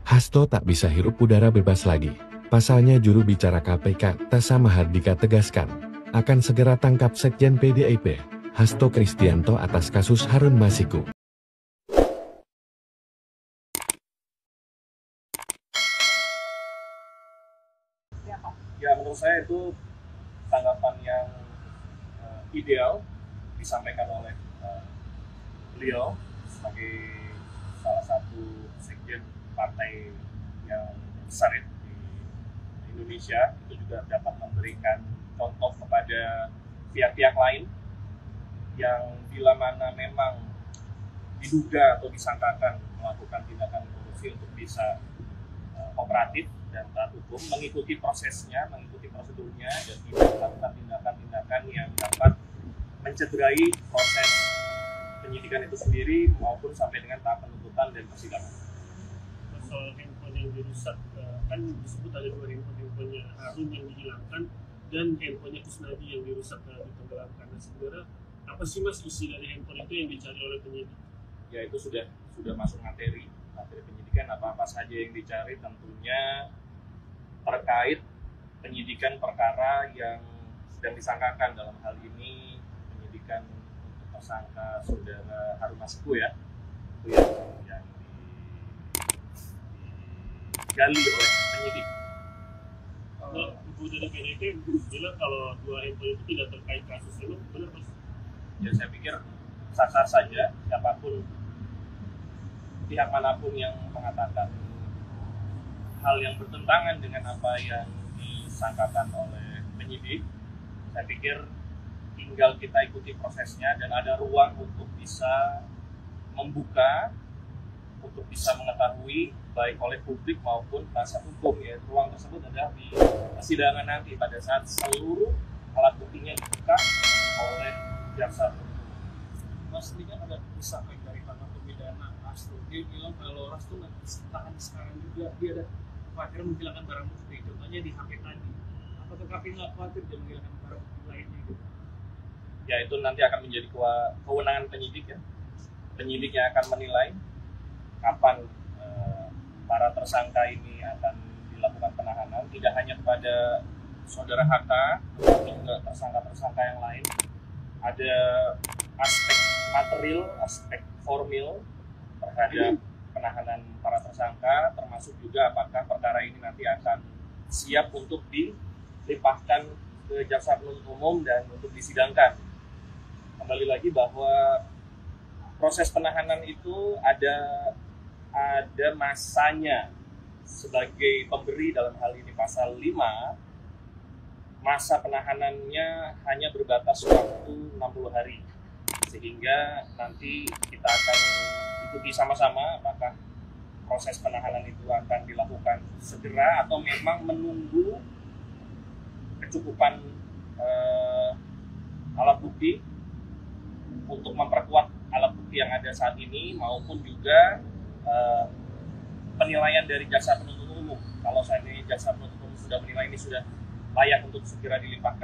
Hasto tak bisa hirup udara bebas lagi. Pasalnya juru bicara KPK, Tassa Mahardika tegaskan, akan segera tangkap Sekjen PDIP, Hasto Kristianto atas kasus Harun Masiku. Ya, menurut saya itu tanggapan yang ideal disampaikan oleh beliau sebagai salah satu sekjen partai yang besar ya, di Indonesia. Itu juga dapat memberikan contoh kepada pihak-pihak lain yang bila mana memang diduga atau disangkakan melakukan tindakan korupsi untuk bisa kooperatif dan taat hukum, mengikuti prosesnya, mengikuti prosedurnya, dan tidak melakukan tindakan-tindakan yang dapat mencederai proses penyidikan itu sendiri maupun sampai dengan tahap penuntutan dan persidangan. Soal handphone yang dirusak, kan disebut ada 2 handphonenya Harun yang dihilangkan dan handphonenya Kusnadi yang dirusak ditenggelamkan. Nah, sebenarnya apa sih Mas isi dari handphone itu yang dicari oleh penyidik? Ya, itu sudah masuk materi penyidikan, apa saja yang dicari, tentunya terkait penyidikan perkara yang sedang disangkakan. Dalam hal ini penyidikan untuk tersangka saudara Harun Masiku ya, itu yang digali oleh penyidik. Ibu dari PDIP bilang kalau 2 handphone itu tidak terkait kasus ini, benar Mas? Ya, saya pikir sah-sah saja siapapun, pihak manapun yang mengatakan hal yang bertentangan dengan apa yang disangkakan oleh penyidik. Saya pikir tinggal kita ikuti prosesnya dan ada ruang untuk bisa membuka, untuk bisa mengetahui baik oleh publik maupun penasihat hukum, ya. Ruang tersebut adalah di persidangan nanti pada saat seluruh alat buktinya dibuka oleh jaksa. Mas, ini kan ada desakan dari para pembedana Hasto. Dia bilang kalau Hasto nggak ditahan sekarang juga, dia ada khawatir menghilangkan barang bukti, contohnya di HP tadi. Apakah KPK nggak khawatir dia menghilangkan barang bukti lainnya gitu? Ya, itu nanti akan menjadi kewenangan penyidik ya. Penyidik yang akan menilai kapan para tersangka ini akan dilakukan penahanan, tidak hanya kepada saudara HK, tetapi juga tersangka-tersangka yang lain. Ada aspek material, aspek formil terhadap penahanan para tersangka, termasuk juga apakah perkara ini nanti akan siap untuk dilimpahkan ke jaksa penuntut umum dan untuk disidangkan. Kembali lagi bahwa proses penahanan itu ada masanya. Sebagai pemberi dalam hal ini pasal 5, masa penahanannya hanya berbatas waktu 60 hari. Sehingga nanti kita akan ikuti sama-sama apakah proses penahanan itu akan dilakukan segera atau memang menunggu kecukupan alat bukti untuk memperkuat alat bukti yang ada saat ini, maupun juga penilaian dari jaksa penuntut umum. Kalau saat ini jaksa penuntut umum sudah menilai ini sudah layak untuk segera dilimpahkan,